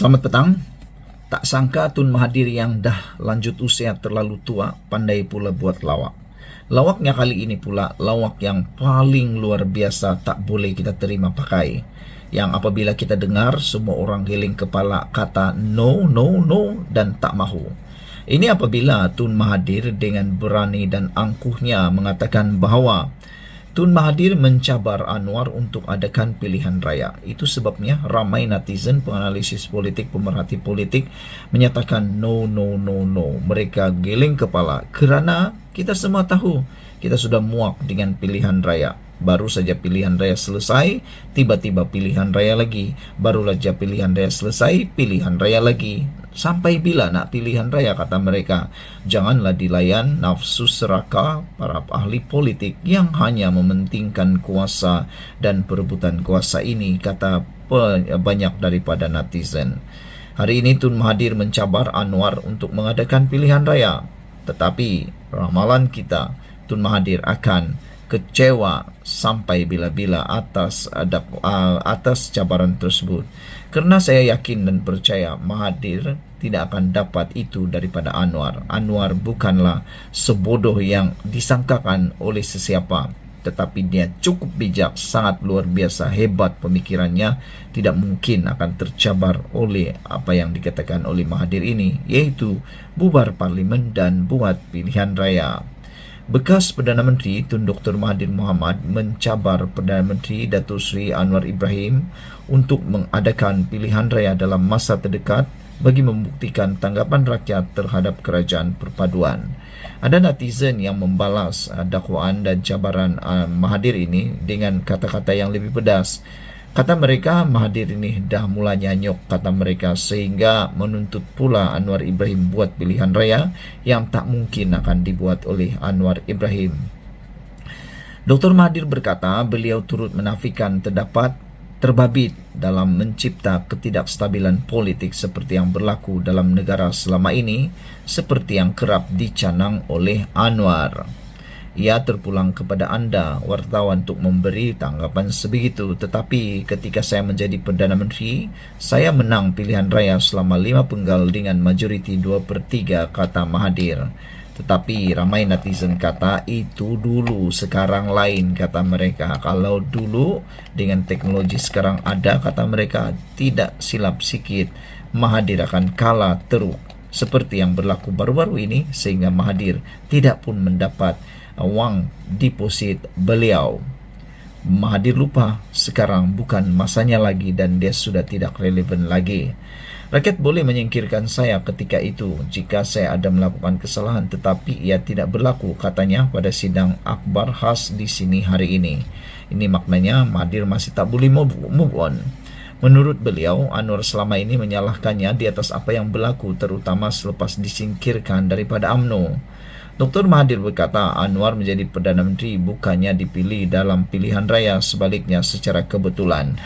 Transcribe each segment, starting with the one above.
Selamat petang. Tak sangka Tun Mahathir yang dah lanjut usia terlalu tua pandai pula buat lawak. Lawaknya kali ini pula lawak yang paling luar biasa, tak boleh kita terima pakai. Yang apabila kita dengar semua orang giling kepala kata no, no, no dan tak mahu. Ini apabila Tun Mahathir dengan berani dan angkuhnya mengatakan bahawa Tun Mahathir mencabar Anwar untuk adakan pilihan raya. Itu sebabnya ramai netizen, penganalisis politik, pemerhati politik menyatakan no, no, no, no. Mereka giling kepala kerana kita semua tahu kita sudah muak dengan pilihan raya. Baru saja pilihan raya selesai, tiba-tiba pilihan raya lagi. Baru saja pilihan raya selesai, pilihan raya lagi. Sampai bila nak pilihan raya, kata mereka. Janganlah dilayan nafsu seraka para ahli politik yang hanya mementingkan kuasa dan perebutan kuasa ini, kata banyak daripada netizen. Hari ini Tun Mahathir mencabar Anwar untuk mengadakan pilihan raya. Tetapi ramalan kita, Tun Mahathir akan kecewa sampai bila-bila atas cabaran tersebut. Kerana saya yakin dan percaya Mahathir tidak akan dapat itu daripada Anwar. Anwar bukanlah sebodoh yang disangkakan oleh sesiapa, tetapi dia cukup bijak, sangat luar biasa, hebat pemikirannya. Tidak mungkin akan tercabar oleh apa yang dikatakan oleh Mahathir ini, yaitu bubar parlimen dan buat pilihan raya. Bekas Perdana Menteri Tun Dr. Mahathir Mohamad mencabar Perdana Menteri Datuk Seri Anwar Ibrahim untuk mengadakan pilihan raya dalam masa terdekat bagi membuktikan tanggapan rakyat terhadap kerajaan perpaduan. Ada netizen yang membalas dakwaan dan cabaran Mahathir ini dengan kata-kata yang lebih pedas. Kata mereka, Mahathir ini dah mula nyanyuk, kata mereka, sehingga menuntut pula Anwar Ibrahim buat pilihan raya yang tak mungkin akan dibuat oleh Anwar Ibrahim. Dr. Mahathir berkata beliau turut menafikan terdapat terbabit dalam mencipta ketidakstabilan politik seperti yang berlaku dalam negara selama ini, seperti yang kerap dicanang oleh Anwar. Ia terpulang kepada anda, wartawan, untuk memberi tanggapan sebegitu. Tetapi ketika saya menjadi Perdana Menteri, saya menang pilihan raya selama 5 penggal dengan majoriti 2/3, kata Mahathir. Tetapi ramai netizen kata itu dulu, sekarang lain, kata mereka. Kalau dulu dengan teknologi sekarang ada, kata mereka, tidak silap sikit Mahathir akan kalah teruk seperti yang berlaku baru-baru ini, sehingga Mahathir tidak pun mendapat wang deposit beliau. Mahathir lupa sekarang bukan masanya lagi dan dia sudah tidak relevan lagi. Rakyat boleh menyingkirkan saya ketika itu jika saya ada melakukan kesalahan, tetapi ia tidak berlaku, katanya pada sidang akhbar khas di sini hari ini. Ini maknanya Mahathir masih tak boleh move on. Menurut beliau, Anwar selama ini menyalahkannya di atas apa yang berlaku, terutama selepas disingkirkan daripada UMNO. Dr. Mahathir berkata Anwar menjadi Perdana Menteri bukannya dipilih dalam pilihan raya, sebaliknya secara kebetulan.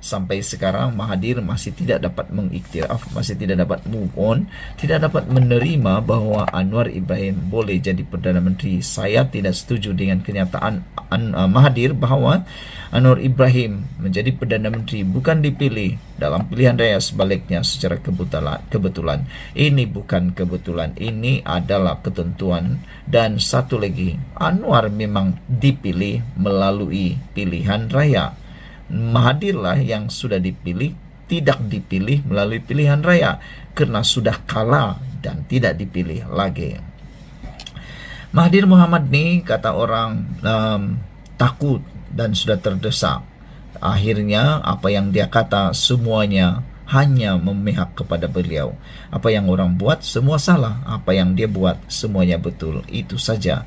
Sampai sekarang Mahathir masih tidak dapat mengiktiraf, masih tidak dapat move on, tidak dapat menerima bahawa Anwar Ibrahim boleh jadi Perdana Menteri. Saya tidak setuju dengan kenyataan Mahathir bahawa Anwar Ibrahim menjadi Perdana Menteri bukan dipilih dalam pilihan raya, sebaliknya secara kebetulan. Ini bukan kebetulan, ini adalah ketentuan. Dan satu lagi, Anwar memang dipilih melalui pilihan raya. Mahathir lah yang sudah dipilih, tidak dipilih melalui pilihan raya kerana sudah kalah dan tidak dipilih lagi. Mahathir Mohamad ni, kata orang, takut dan sudah terdesak. Akhirnya apa yang dia kata semuanya hanya memihak kepada beliau. Apa yang orang buat semua salah, apa yang dia buat semuanya betul. Itu saja.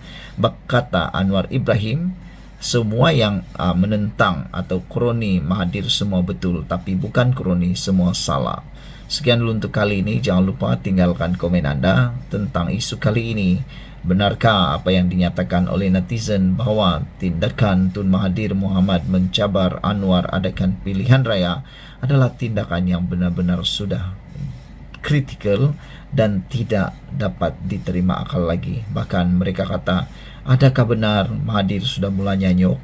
Kata Anwar Ibrahim, semua yang menentang atau kroni Mahathir semua betul, tapi bukan kroni semua salah. Sekian dulu untuk kali ini. Jangan lupa tinggalkan komen anda tentang isu kali ini. Benarkah apa yang dinyatakan oleh netizen bahawa tindakan Tun Mahathir Mohamad mencabar Anwar adakan pilihan raya adalah tindakan yang benar-benar sudah kritikal dan tidak dapat diterima akal lagi? Bahkan mereka kata, adakah benar Mahathir sudah mula nyanyuk?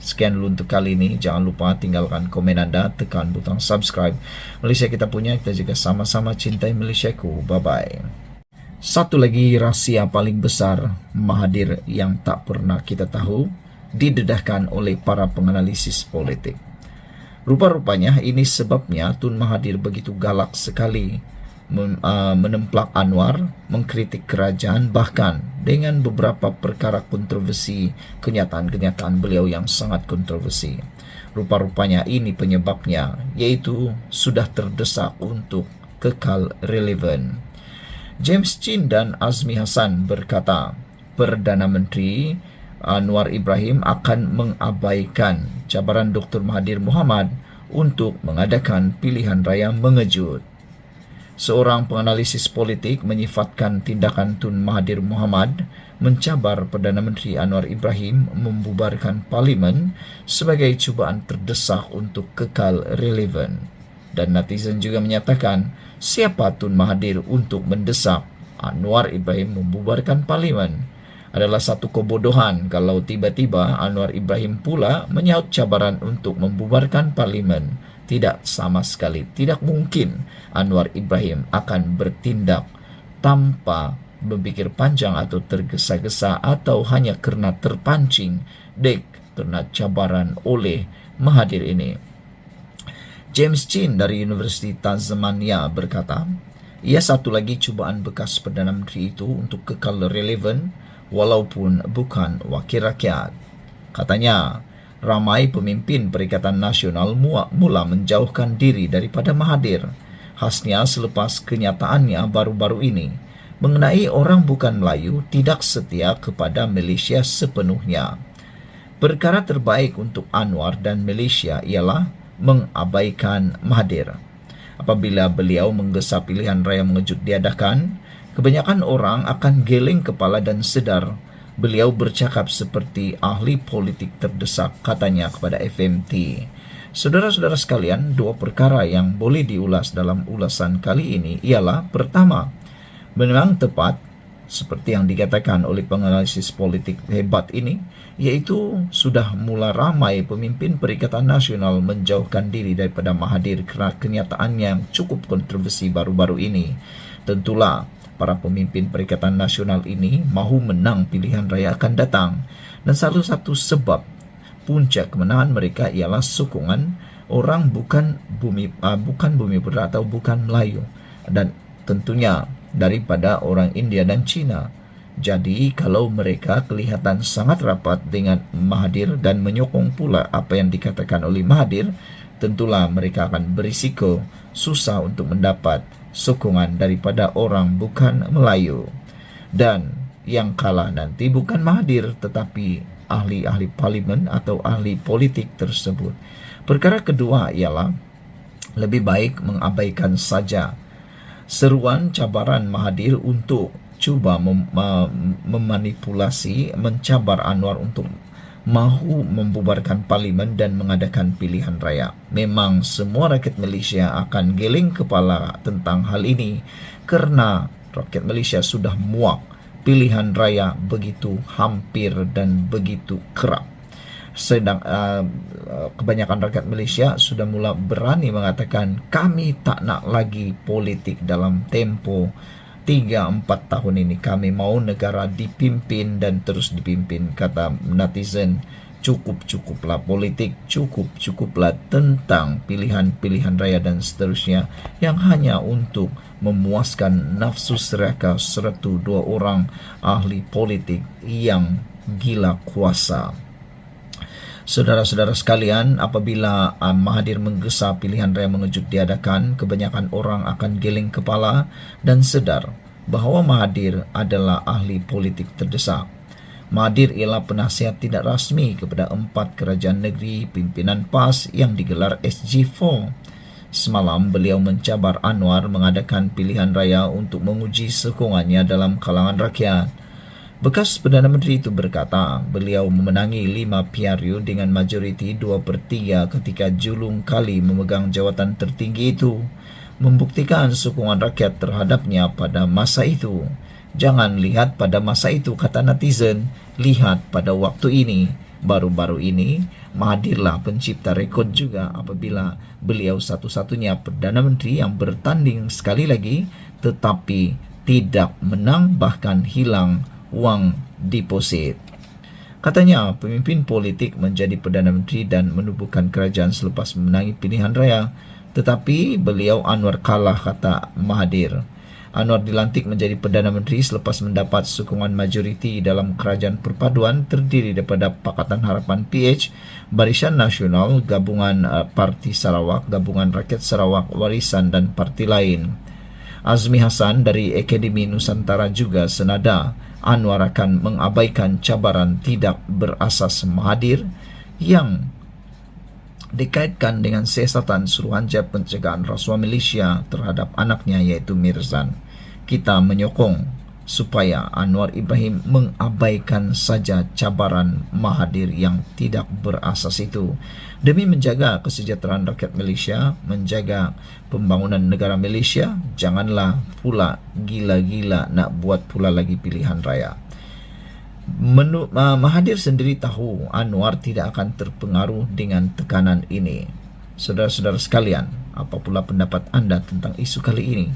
Sekian dulu untuk kali ini. Jangan lupa tinggalkan komen Anda, tekan butang subscribe. Malaysia kita punya, kita juga sama-sama cintai Malaysiaku. Bye-bye. Satu lagi rahsia paling besar Mahathir yang tak pernah kita tahu didedahkan oleh para penganalisis politik. Rupa-rupanya ini sebabnya Tun Mahathir begitu galak sekali menemplak Anwar, mengkritik kerajaan, bahkan dengan beberapa perkara kontroversi, kenyataan-kenyataan beliau yang sangat kontroversi. Rupa-rupanya ini penyebabnya, yaitu sudah terdesak untuk kekal relevan. James Chin dan Azmi Hassan berkata, Perdana Menteri Anwar Ibrahim akan mengabaikan cabaran Dr. Mahathir Mohamad untuk mengadakan pilihan raya mengejut. Seorang penganalisis politik menyifatkan tindakan Tun Mahathir Mohamad mencabar Perdana Menteri Anwar Ibrahim membubarkan parlimen sebagai cubaan terdesak untuk kekal relevan. Dan netizen juga menyatakan, siapa Tun Mahathir untuk mendesak Anwar Ibrahim membubarkan parlimen? Adalah satu kebodohan kalau tiba-tiba Anwar Ibrahim pula menyaut cabaran untuk membubarkan parlimen. Tidak, sama sekali tidak mungkin Anwar Ibrahim akan bertindak tanpa berpikir panjang atau tergesa-gesa atau hanya kerana terpancing kena cabaran oleh Mahathir ini. James Chin dari Universiti Tasmania berkata, ia satu lagi cubaan bekas Perdana Menteri itu untuk kekal relevan walaupun bukan wakil rakyat. Katanya, ramai pemimpin Perikatan Nasional mula menjauhkan diri daripada Mahathir, khasnya selepas kenyataannya baru-baru ini mengenai orang bukan Melayu tidak setia kepada Malaysia sepenuhnya. Perkara terbaik untuk Anwar dan Malaysia ialah mengabaikan Mahathir. Apabila beliau menggesa pilihan raya mengejut diadakan, kebanyakan orang akan geleng kepala dan sedar beliau bercakap seperti ahli politik terdesak, katanya kepada FMT. Saudara-saudara sekalian, dua perkara yang boleh diulas dalam ulasan kali ini ialah, pertama, memang tepat seperti yang dikatakan oleh penganalisis politik hebat ini, yaitu sudah mula ramai pemimpin Perikatan Nasional menjauhkan diri daripada Mahathir kerana kenyataan yang cukup kontroversi baru-baru ini. Tentulah para pemimpin Perikatan Nasional ini mahu menang pilihan raya akan datang, dan salah satu sebab puncak kemenangan mereka ialah sokongan orang bukan bumi putera atau bukan Melayu, dan tentunya daripada orang India dan Cina. Jadi kalau mereka kelihatan sangat rapat dengan Mahathir dan menyokong pula apa yang dikatakan oleh Mahathir, tentulah mereka akan berisiko susah untuk mendapat sokongan daripada orang bukan Melayu. Dan yang kalah nanti bukan Mahathir tetapi ahli-ahli parlimen atau ahli politik tersebut. Perkara kedua ialah lebih baik mengabaikan saja seruan cabaran Mahathir untuk cuba memanipulasi, mencabar Anwar untuk mahu membubarkan parlimen dan mengadakan pilihan raya. Memang semua rakyat Malaysia akan geleng kepala tentang hal ini kerana rakyat Malaysia sudah muak pilihan raya begitu hampir dan begitu kerap. Sedang kebanyakan rakyat Malaysia sudah mula berani mengatakan, kami tak nak lagi politik dalam tempo 3-4 tahun ini. Kami mahu negara dipimpin dan terus dipimpin, kata netizen. Cukup-cukuplah politik, cukup-cukuplah tentang pilihan-pilihan raya dan seterusnya yang hanya untuk memuaskan nafsu seraka serta dua orang ahli politik yang gila kuasa. Saudara-saudara sekalian, apabila Mahathir menggesa pilihan raya mengejut diadakan, kebanyakan orang akan geleng kepala dan sedar bahawa Mahathir adalah ahli politik terdesak. Mahathir ialah penasihat tidak rasmi kepada 4 kerajaan negeri pimpinan PAS yang digelar SG4. Semalam beliau mencabar Anwar mengadakan pilihan raya untuk menguji sokongannya dalam kalangan rakyat. Bekas Perdana Menteri itu berkata, beliau memenangi 5 PRU dengan majoriti 2/3 ketika julung kali memegang jawatan tertinggi itu, membuktikan sokongan rakyat terhadapnya pada masa itu. Jangan lihat pada masa itu, kata netizen, lihat pada waktu ini. baru-baru ini. Mahathirlah pencipta rekod juga apabila beliau satu-satunya Perdana Menteri yang bertanding sekali lagi tetapi tidak menang, bahkan hilang wang deposit. Katanya pemimpin politik menjadi Perdana Menteri dan menubuhkan kerajaan selepas memenangi pilihan raya, tetapi beliau Anwar kalah, kata Mahathir. Anwar dilantik menjadi Perdana Menteri selepas mendapat sokongan majoriti dalam kerajaan perpaduan terdiri daripada Pakatan Harapan PH, Barisan Nasional, Gabungan Parti Sarawak, Gabungan Rakyat Sarawak, Warisan dan parti lain. Azmi Hassan dari Akademi Nusantara juga senada Anwar akan mengabaikan cabaran tidak berasas Mahathir yang dikaitkan dengan siasatan Suruhanjaya Pencegahan Rasuah Malaysia terhadap anaknya yaitu Mirzan. Kita menyokong supaya Anwar Ibrahim mengabaikan saja cabaran Mahathir yang tidak berasas itu demi menjaga kesejahteraan rakyat Malaysia, menjaga pembangunan negara Malaysia. Janganlah pula gila-gila nak buat pula lagi pilihan raya. Mahathir sendiri tahu Anwar tidak akan terpengaruh dengan tekanan ini. Saudara-saudara sekalian, apa pula pendapat anda tentang isu kali ini?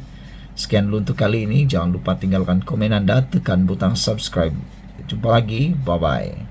Sekian dulu untuk kali ini. Jangan lupa tinggalkan komen anda, tekan butang subscribe. Jumpa lagi, bye-bye.